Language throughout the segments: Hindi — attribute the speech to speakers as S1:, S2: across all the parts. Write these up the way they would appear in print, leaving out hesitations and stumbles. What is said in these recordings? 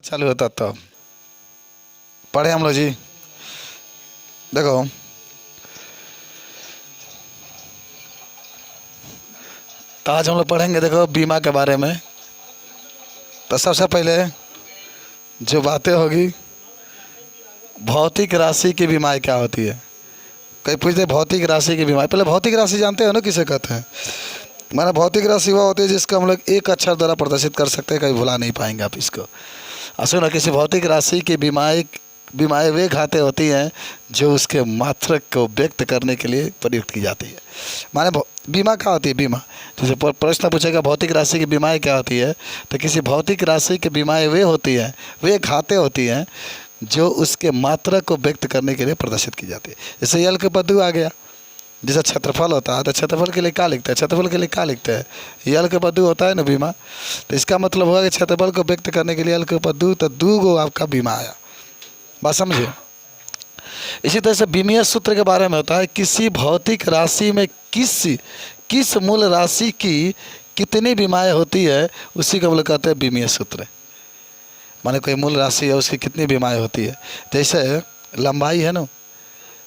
S1: चालू होता तो पढ़े हम लोग जी। देखो तो आज हम लोग पढ़ेंगे देखो बीमा के बारे में। तो सबसे पहले जो बातें होगी भौतिक राशि की बीमारी क्या होती है। कई पूछते भौतिक राशि की बीमारी, पहले भौतिक राशि जानते हो ना किसे कहते हैं। माना भौतिक राशि वह होती है जिसको हम लोग एक अक्षर द्वारा प्रदर्शित कर सकते हैं, कभी भुला नहीं पाएंगे आप इसको। सुनो, किसी भौतिक राशि की बीमारी वे घातें होती हैं जो उसके मात्रक को व्यक्त करने के लिए प्रयुक्त की जाती है। माने बीमा क्या होती है। बीमा जैसे प्रश्न पूछेगा भौतिक राशि की बीमारी क्या होती है, तो किसी भौतिक राशि की बीमारी वे होती है, वे घातें होती हैं जो उसके मात्रक को व्यक्त करने के लिए प्रदर्शित की जाती है। जैसे यल के बद्दू आ गया, जैसा क्षेत्रफल होता है तो क्षेत्रफल के लिए क्या लिखते हैं, क्षेत्रफल के लिए क्या लिखते हैं, यल के बद्दू होता है ना बीमा। तो इसका मतलब होगा कि क्षेत्रफल को व्यक्त करने के लिए यल के बद्दू, तो दू गो आपका बीमा आया। बात समझे। इसी तरह से बीमीय सूत्र के बारे में होता है किसी भौतिक राशि में किस मूल राशि की कितनी बीमाएँ होती है, उसी को हम लोग कहते हैं बीमीय सूत्र। माने कोई मूल राशि है उसकी कितनी बीमाएँ होती है। जैसे लंबाई है ना,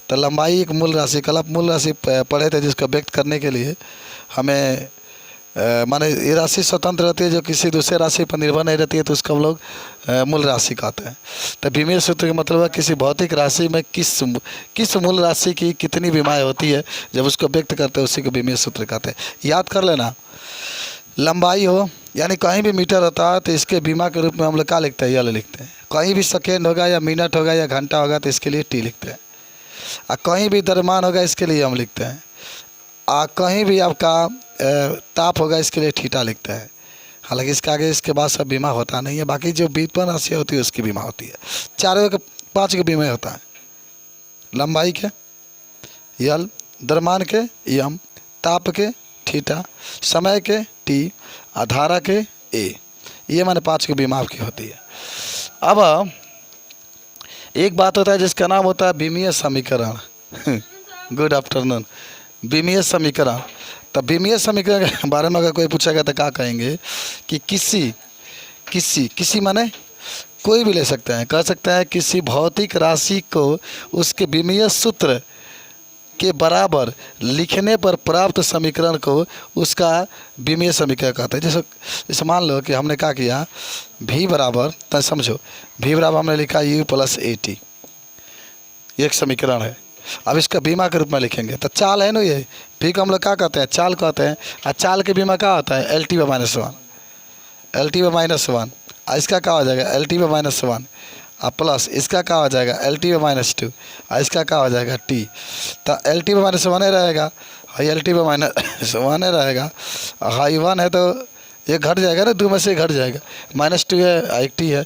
S1: तो लंबाई एक मूल राशि, कल आप मूल राशि पढ़े थे जिसको व्यक्त करने के लिए हमें माने ये राशि स्वतंत्र रहती है जो किसी दूसरे राशि पर निर्भर नहीं रहती है, तो उसको हम लोग मूल राशि कहते हैं। तो बीमीय सूत्र का मतलब है किसी भौतिक राशि में किस मूल राशि की कितनी बीमाएँ होती है, जब उसको व्यक्त करते हैं उसी को बीमीय सूत्र कहते हैं। याद कर लेना, लंबाई हो यानी कहीं भी मीटर होता है तो इसके बीमा के रूप में हम लोग क्या लिखते हैं, यल लिखते हैं। कहीं भी सेकेंड होगा या मिनट होगा या घंटा होगा तो इसके लिए टी लिखते हैं। और कहीं भी द्रव्यमान होगा इसके लिए हम लिखते हैं। और कहीं भी आपका ताप होगा इसके लिए थीटा लिखते हैं। हालांकि इसके आगे इसके बाद सब बीमा होता नहीं है, बाकी जो व्युत्पन्न राशि होती है उसकी बीमा होती है। 5 के बीमा होता है, लंबाई के यल, द्रव्यमान के यम, ताप के थीटा, समय के टी, धारा के ए। ये माने 5 की बीमा आपकी होती है। अब एक बात होता है जिसका नाम होता है बीमीय समीकरण। Good afternoon. बीमीय समीकरण। तब बीमीय समीकरण के बारे में अगर कोई पूछेगा तो क्या कहेंगे कि किसी माने कोई भी ले सकते हैं, कह सकते हैं किसी भौतिक राशि को उसके बीमीय सूत्र के बराबर लिखने पर प्राप्त समीकरण को उसका बीमीय समीकरण कहते हैं। जैसे मान लो कि हमने क्या किया, v बराबर, तो समझो v बराबर हमने लिखा u प्लस AT, एक समीकरण है। अब इसका बीमा के रूप में लिखेंगे तो चाल है ना, ये v को हम लोग क्या कहते हैं, चाल कहते हैं। और चाल के बीमा क्या होता है, LT/-1, LT/-1। इसका क्या हो जाएगा, LT/-1, और प्लस इसका क्या हो जाएगा, LT/-2, और इसका क्या हो जाएगा T। तो LT/-1 रहेगा, हाई LT/-1 रहेगा, हाई 1 है तो ये घट जाएगा ना, 2 में से घट जाएगा, -2 है, एक T है,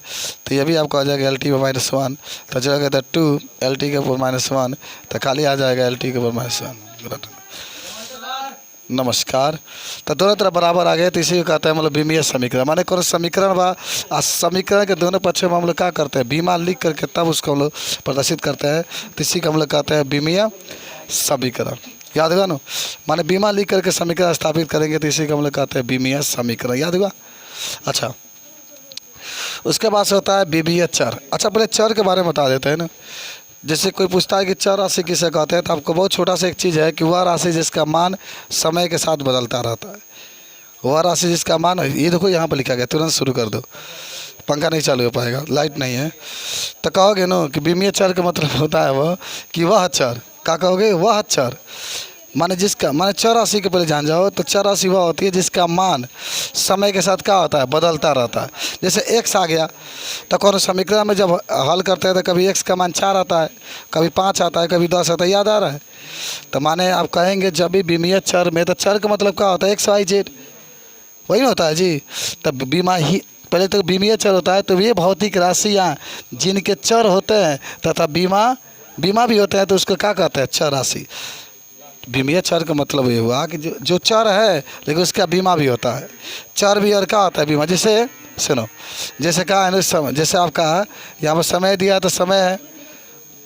S1: तो ये भी आपको आ जाएगा LT/-1। तो चलेगा तो 2 LT/-1, तो खाली आ जाएगा LT/-1। नमस्कार। तो दोनों तरफ बराबर आ गए तो इसी को कहते हैं मतलब बीमीय समीकरण। माने कौन समीकरण बा, समीकरण के दोनों पक्षों में हम लोग क्या करते हैं, बीमा लिख करके तब उसको हम लोग प्रदर्शित करते हैं, तो इसी को हम लोग कहते हैं बीमीय समीकरण। याद हुआ ना, माने बीमा लिख करके समीकरण स्थापित करेंगे तो इसी को हम लोग कहते हैं बीमीय समीकरण। याद हुआ। अच्छा, उसके बाद से होता है बीमीय चर। अच्छा, पहले चर के बारे में बता देते हैं ना। जैसे कोई पूछता है कि चर राशि किसे कहते हैं, तो आपको बहुत छोटा सा एक चीज़ है कि वह राशि जिसका मान समय के साथ बदलता रहता है, वह राशि जिसका मान, ये देखो यहाँ पर लिखा गया, तुरंत शुरू कर दो, पंखा नहीं चालू हो पाएगा, लाइट नहीं है। तो कहोगे ना कि बीमीय चर का मतलब होता है वह कि वह चर, क्या कहोगे, वह चर माने जिसका, माने चर राशि के पहले जान जाओ तो चर राशि वह होती है जिसका मान समय के साथ क्या होता है, बदलता रहता है। जैसे x आ गया तो कौन समीकरण में जब हल करते हैं तो कभी x का मान 4 आता है, कभी 5 आता है, कभी 10 आता है। याद आ रहा है। तो माने आप कहेंगे जब भी बीमीय चर में, तो चर का मतलब क्या होता है, XYZ, वही ना होता है जी। तब बीमा ही पहले तो बीमीय चर होता है, तो ये भौतिक राशियाँ जिनके चर होते हैं तथा बीमा भी होते हैं, तो उसको क्या कहते हैं, चर राशि। बीमीय चर का मतलब ये हुआ कि जो चर है लेकिन उसका बीमा भी होता है। चर भी और क्या होता है, बीमा। जैसे सुनो, जैसे कहा है ना समय, जैसे आपका यहाँ पर समय दिया तो समय है,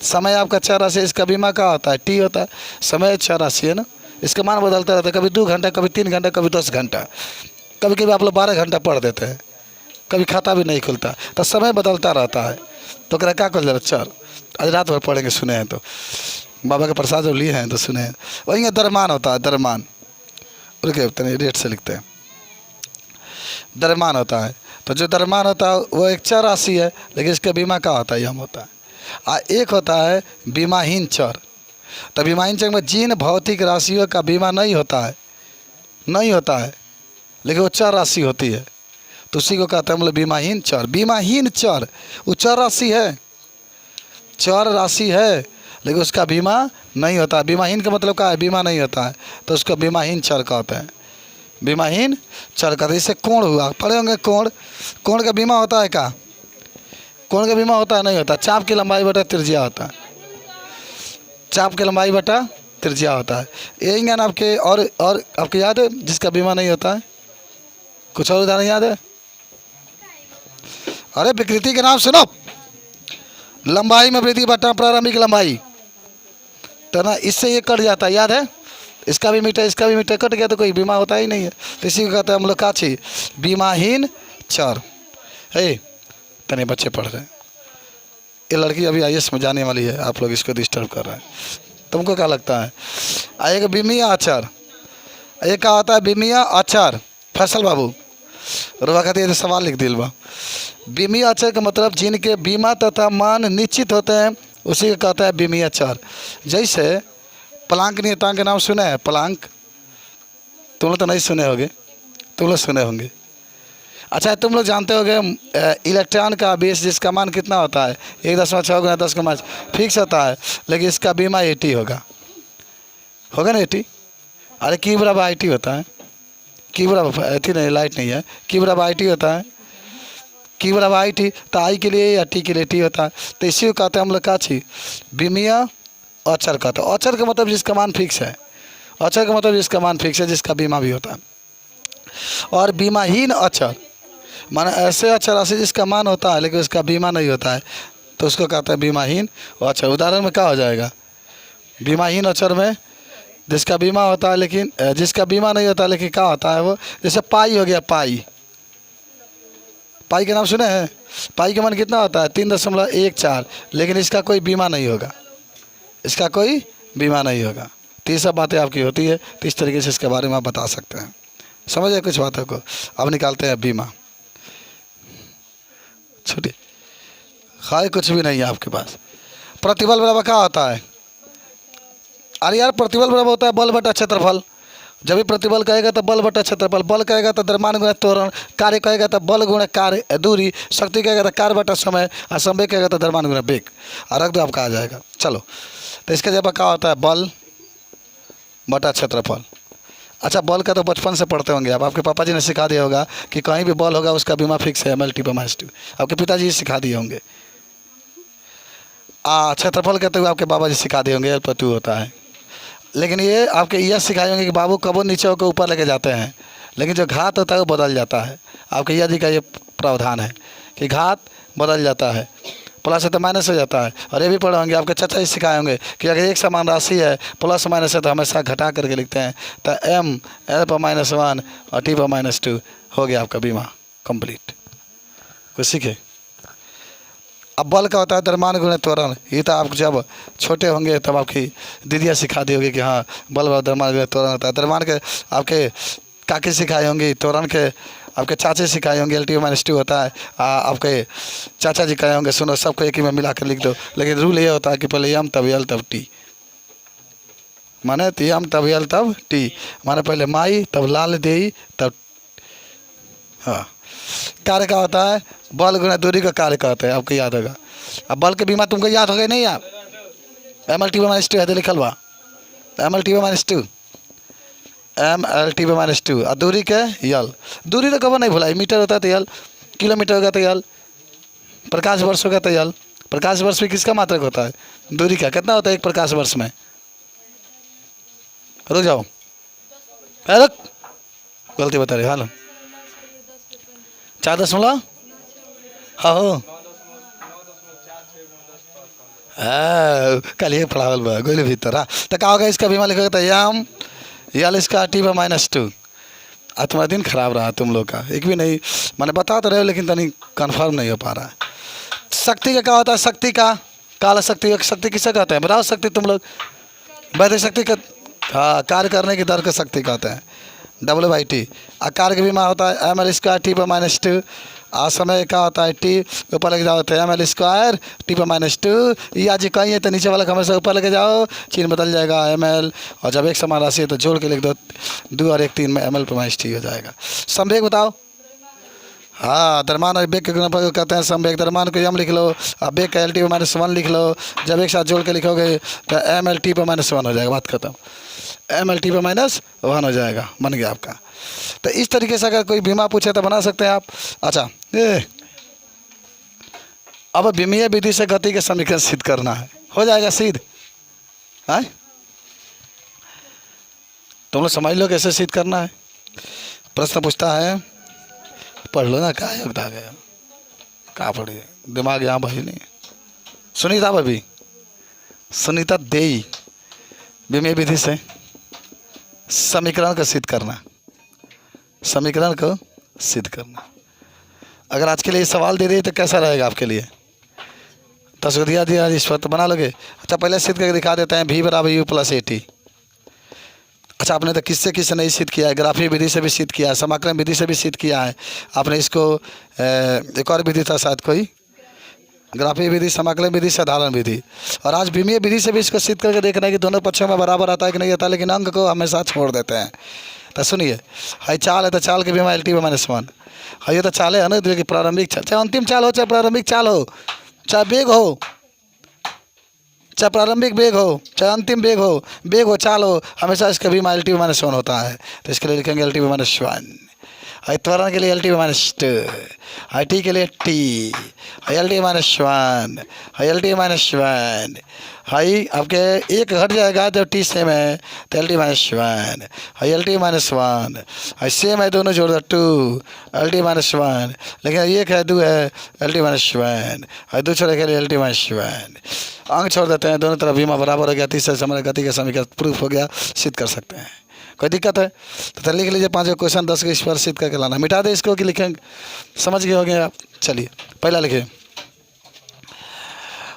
S1: समय आपका चर राशि, इसका बीमा क्या होता है, T होता है। समय चर राशि है ना, इसका मान बदलता रहता है, कभी 2 घंटा, कभी 3 घंटा, कभी 10 घंटा, कभी कभी आप लोग 12 घंटा पढ़ देते हैं। कभी खाता भी नहीं खुलता, तो समय बदलता रहता है। तो कह क्या कर जरा चल आज रात भर पढ़ेंगे, सुने हैं तो बाबा के प्रसाद जब लिए हैं तो सुने हैं। वही दरमान होता है, दरमान रुके उतने रेट से लिखते हैं, दरमान होता है। तो जो दरमान होता है वो एक चर राशि है, लेकिन इसका बीमा का होता है, यम होता है। एक होता है बीमाहीन चर। तो बीमाहीन चर में जिन भौतिक राशियों का बीमा नहीं होता है, नहीं होता है, लेकिन वो चर राशि होती है, तो उसी को कहते हैं मतलब बीमाहीन चर। बीमाहीन चर वो चर राशि है, चर राशि है, लेकिन उसका बीमा नहीं होता। बीमाहीन का मतलब क्या है? बीमा नहीं होता है, तो उसको बीमाहीन चर कहते हैं, बीमाहीन चर कहते हैं। जैसे कोण हुआ, पढ़े होंगे कोण, कोण का बीमा होता है क्या? कोण का बीमा होता है? नहीं होता। चाप की लंबाई बटा त्रिज्या होता है, चाप की लंबाई बटा त्रिज्या होता है। यही ज्ञान आपके और आपको याद है जिसका बीमा नहीं होता है? कुछ और उदाहरण याद है? अरे विकृति के नाम सुनो, लंबाई में वृद्धि बटा प्रारंभिक लंबाई, तो ना इससे ये कट जाता है, याद है? इसका भी मीटर, इसका भी मीटर कट गया तो कोई बीमा होता ही नहीं है। तो इसी को कहते हैं हम लोग का छी बीमाहीन चर है। तने बच्चे पढ़ रहे हैं, ये लड़की अभी IAS में जाने वाली है, आप लोग इसको डिस्टर्ब कर रहे हैं। तुमको क्या लगता है? एक बीमिया आचार, एक क्या होता है बीमिया आचार? फैसल बाबू रुआ कहती है सवाल लिख दिल बा। बीमिया आचार का मतलब जिनके बीमा तथा मान निश्चित होते हैं उसी को कहता है बीमिया आचार। जैसे प्लांक नियतांक के नाम सुने हैं? प्लांक तुम लोग तो नहीं सुने होंगे, तुम लोग सुने होंगे। अच्छा तुम लोग जानते होंगे इलेक्ट्रॉन का बेस जिसका मान कितना होता है? 1.6 × 10 का मान फिक्स होता है, लेकिन इसका बीमा 80 होगा, होगा ना 80? अरे की बराबर IT होता है, की बराबर IT नहीं, लाइट नहीं है, की बराबर IT होता है, की बराबर IT, तो I के लिए या T के लिए T होता है। तो इसी को कहते हैं हम लोग का छी बीमिया अचर कहते हैं। अचर का मतलब जिसका मान फिक्स है, अचर का मतलब जिसका मान फिक्स है, जिसका बीमा भी होता है। और बीमाहीन अचर माना ऐसे अचर राशि जिसका मान होता है लेकिन उसका बीमा नहीं होता है, तो उसको कहते हैं बीमाहीन अचर। उदाहरण में क्या हो जाएगा? बीमाहीन अचर में जिसका बीमा होता है लेकिन जिसका बीमा नहीं होता लेकिन क्या होता है वो? जैसे पाई हो गया, पाई, पाई के नाम सुने हैं? पाई का मान कितना होता है? 3.14, लेकिन इसका कोई बीमा नहीं होगा, इसका कोई बीमा नहीं होगा। तो ये सब बातें आपकी होती है, तो इस तरीके से इसके बारे में आप बता सकते हैं। समझे कुछ बातों को? अब निकालते हैं बीमा। छुट्टी खाए कुछ भी नहीं है आपके पास। प्रतिबल बराबर क्या होता है? अरे यार प्रतिबल बराबर होता है बल बटा क्षेत्रफल। जब भी प्रतिबल कहेगा तो बल बटा क्षेत्रफल, बल कहेगा तो द्रव्यमान गुणा त्वरण, कार्य कहेगा तो बल गुणा कार्य दूरी, शक्ति कहेगा तो कार्य बटा समय, और संवेग कहेगा तो द्रव्यमान गुणा वेग। और रख दो आपका आ जाएगा। चलो तो इसका जब क्या होता है? बल बटा क्षेत्रफल। अच्छा बल का तो बचपन से पढ़ते होंगे आप, आपके पापा जी ने सिखा दिया होगा कि कहीं भी बल होगा उसका बीमा फिक्स है, ML/T/2। आपके पिताजी सिखा दिए होंगे। क्षेत्रफल कहते हुए आपके बाबा जी सिखा दिए होंगे L/2 होता है। लेकिन ये आपके यह सिखाए होंगे कि बाबू कबो नीचे होकर ऊपर लेके जाते हैं, लेकिन जो घात होता है वो बदल जाता है। आपके यदि का ये प्रावधान है कि घात बदल जाता है, प्लस है तो माइनस हो जाता है। और ये भी पढ़े होंगे, आपके चाचा ही सिखाए होंगे कि अगर एक समान राशि है प्लस माइनस है तो हमेशा घटा करके लिखते हैं। तो M L/-1 और T/-2 हो गया आपका बीमा कंप्लीट। कुछ सीखे? अब बल का होता है द्रव्यमान गुणा त्वरण। ये तो आप जब छोटे होंगे तब आपकी दीदियाँ सिखा दी होगी कि हाँ बल बराबर द्रव्यमान गुणा त्वरण होता है। द्रव्यमान के आपके काकी सिखाई होंगी, त्वरण के आपके चाचे सिखाए होंगे L/-2 होता है। आपके चाचा जी कहे होंगे सुनो सबको एक ही में मिला कर लिख दो, लेकिन रूल ये होता है कि पहले M तब L तब T, माने M तब L तब T, माने पहले माई तब लाल देई तब। हाँ कार्य का होता है बल गुणा दूरी का कार्य कहते हैं, आपको याद होगा। अब बल के बीमा तुमको याद हो गए नहीं? आप ML/T/2 है तो लिखल बा ML/T/2, ML/T/2। और दूरी के यल, दूरी तो कब नहीं भुलाई, मीटर होता है तो यल, किलोमीटर होगा तो यल, प्रकाश वर्ष होगा तो यल। प्रकाश वर्ष भी किसका मात्रक होता है? दूरी का। कितना होता है एक प्रकाश वर्ष में? रुक जाओ, गलती बता रहे हाल 4 हाँ कल ये पढ़ावल बा गोली भीतर। हाँ तो क्या होगा इसका बीमा लिखोगे तो M L इसका T/-2। आज तुम्हारा दिन खराब रहा तुम लोग का, एक भी नहीं मैंने बता तो रहे हो लेकिन तनी कंफर्म नहीं हो पा रहा है। शक्ति का क्या होता है? शक्ति का काला शक्ति, शक्ति किसे कहते हैं बताओ? शक्ति तुम लोग वैद्य शक्ति का, हाँ, कार्य करने की दर का शक्ति कहते हैं WT। आकार के भी मान होता है ml² T/-2। समय का होता है T, ऊपर लेके जाओ होता है ml² T/-2। या जी कहीं है तो नीचे वाला हमेशा ऊपर लेके जाओ, चिन्ह बदल जाएगा ml, और जब एक समान राशि है तो जोड़ के लिख दो 2 और 1 3 में ml/t हो जाएगा। संवेग बताओ? हाँ, द्रव्यमान और वेग के गुणन कहते हैं संवेग। द्रव्यमान को m लिख लो, अब वेग का L/T/-1 लिख लो, जब एक साथ जोड़ के लिखोगे तो ml/T/-1 हो जाएगा, बात खत्म। ml/T/-1 हो जाएगा, बन गया आपका। तो इस तरीके से अगर कोई बीमा पूछे तो बना सकते हैं आप। अच्छा, अब विमीय विधि से गति के समीकरण सिद्ध करना है, हो जाएगा सिद्ध? है तुम लोग समझ लो कैसे सिद्ध करना है। प्रश्न पूछता है, पढ़ लो ना, क्या बता गया, कहाँ पढ़िए, दिमाग यहाँ भाई नहीं। सुनीता भाभी, सुनीता देई, विमीय विधि से समीकरण को सिद्ध करना, समीकरण को सिद्ध करना। अगर आज के लिए सवाल दे रही तो कैसा रहेगा आपके लिए? तस्वीर दिया इस पर तो बना लोगे? अच्छा, पहले सिद्ध करके दिखा देते हैं। V = U + AT। अच्छा, आपने तो किससे किससे नहीं सिद्ध किया है? ग्राफीय विधि से भी सिद्ध किया है, समाकलन विधि से भी सिद्ध किया है आपने। इसको एक और विधि था शायद कोई, ग्राफीय विधि, समाकलन विधि, साधारण विधि, और आज विमीय विधि से भी इसको सिद्ध करके देखना है कि दोनों पक्षों में बराबर आता है कि नहीं आता, लेकिन अंक को हमेशा छोड़ देते हैं। तो सुनिए, हाई चाल है तो चाल के बीमा L/T/-1। हाँ, ये तो चाल है ना, कि प्रारंभिक चाल, चाहे अंतिम चाल हो चाहे प्रारंभिक चाल हो, चाहे वेग हो, चाहे प्रारंभिक वेग हो चाहे अंतिम वेग हो चाल हो, हमेशा इसका बीमा L/T/-1 होता है। तो इसके लिए लिखेंगे L/T/-1। हाई त्वरण के लिए L/T/-2, हाई टी के लिए T, high L/T/-1, high L/T/-1, high आपके एक घट जाएगा जब T सेम है तो L/T/-1, high L/T/-1, high same है दोनों जोड़ दो 2 L/T/-1, लेकिन एक है 2 है L/T/-1, हाई 2 छोड़े के लिए L/T/-1। अंक छोड़ देते हैं, दोनों तरफ बीमा बराबर हो गया। तीसरे समय गति का समीकरण प्रूफ हो गया, सिद्ध कर सकते हैं। कोई दिक्कत है तो लिख लीजिए 5 क्वेश्चन 10 के इस पर सिद्ध करके लाना। मिटा दे इसको कि लिखेंगे, समझ गए होंगे आप। चलिए पहला लिखिए,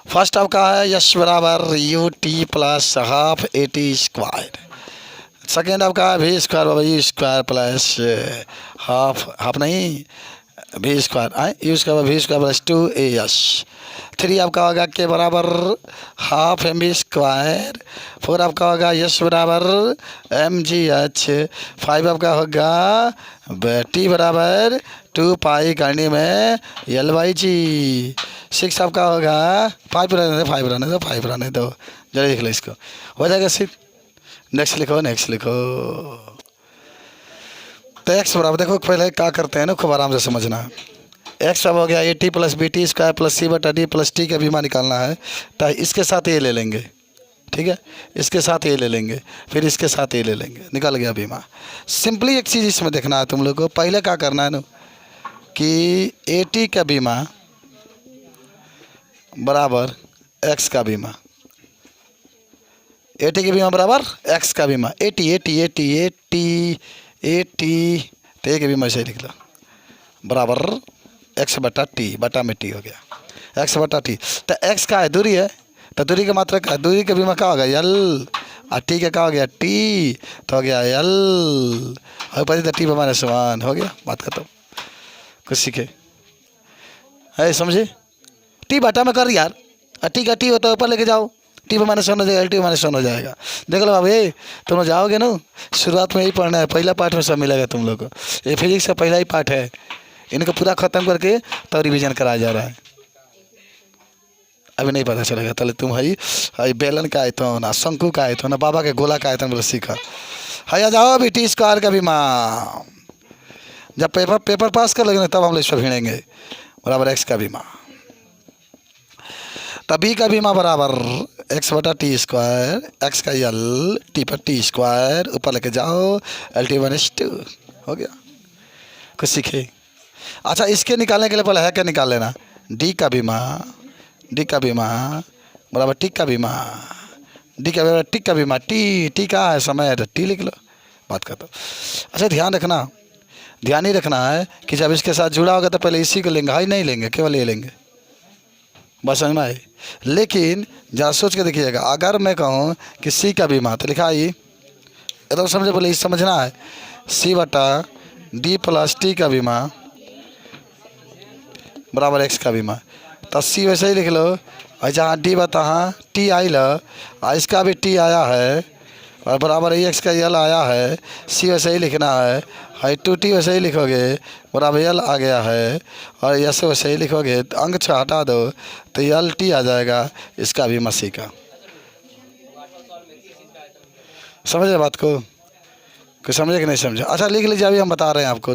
S1: फर्स्ट आपका है यश बराबर UT + ½ AT²। सेकेंड आपका है V² = U² + हाफ नहीं V², U² V² + 2AS। 3 आपका होगा K बराबर ½ mv²। 4 आपका होगा यश बराबर mgh। 5 आपका होगा T बराबर 2 पाई करने में L/g। 6 आपका होगा 5 रहने दो, जरा लिख लो इसको, हो जाएगा सिर्फ। नेक्स्ट लिखो। तो x बराबर, देखो पहले क्या करते हैं ना, खूब आराम से समझना। x अब हो गया AT + BT² + C/D + T का बीमा निकालना है, तो इसके साथ ये ले लेंगे, ठीक है, इसके साथ ये ले लेंगे, फिर इसके साथ ये ले लेंगे, निकल गया बीमा। सिंपली एक चीज़ इसमें देखना है तुम लोग को, पहले क्या करना है ना कि AT का बीमा बराबर x का बीमा, AT का बीमा बराबर x का बीमा, AT तो एक बीमा से लिख लो बराबर x/T हो गया, x/T। तो x का है दूरी है, तो दूरी का मात्रा का, दूरी का बीमा क्या होगा L, और T का क्या हो गया T, तो हो गया L, और ऊपर T/-1 हो गया, बात खत्म। कुछ सीखे है, समझे? T/बटा में कर यार, T का T होता है ऊपर लेके जाओ, T/-1 हो जाएगा, L/T/-1 हो जाएगा। देख लो अभी तुम जाओगे ना, शुरुआत में यही पढ़ना है, पहला पार्ट में सब मिलेगा तुम लोग को। ये फिजिक्स का पहला ही पार्ट है, इनको पूरा ख़त्म करके तो रिवीजन कराया जा रहा है। अभी नहीं पता चलेगा, तले तुम हई बेलन का आयतन ना, शंकु का आयतन ना, बाबा के गोला का आयतन बोले सीखा है। जाओ अभी T² का बीमा, जब पेपर पास कर लोगे तब हम लोग इस पर भिड़ेंगे, बराबर x का बीमा। तब B का बीमा बराबर x/T², x का L, T पर T², ऊपर लेके जाओ L/T/-2 हो गया। कुछ सीखे? अच्छा, इसके निकालने के लिए पहले है क्या निकाल लेना, D का बीमा बराबर T का बीमा, D का बराबर T का बीमा, T का है समय है तो T लिख लो, बात करता। अच्छा ध्यान रखना, ध्यान ही रखना है कि जब इसके साथ जुड़ा होगा तो पहले इसी को लेंगे, हाई नहीं लेंगे, केवल ये लेंगे। बस समझ में आई। लेकिन जहाँ सोच के देखिएगा, अगर मैं कहूँ कि सी का बीमा, तो लिखा आई एकदम समझे, बोले समझना है C/D+T का बीमा बराबर एक्स का बीमा। तो सी वैसे ही लिख लो, और जहाँ डी बता हाँ टी आई लो, और इसका भी टी आया है, और बराबर एक्स का यल आया है। सी वैसे ही लिखना है, हाई 2T वैसे ही लिखोगे, बराबर यल आ गया है, और यस वैसे ही लिखोगे, तो अंक 6 हटा दो तो यल टी आ जाएगा, इसका भी मसी का। समझे बात को? कुछ समझे कि नहीं समझे? अच्छा लिख लीजिए, अभी हम बता रहे हैं आपको।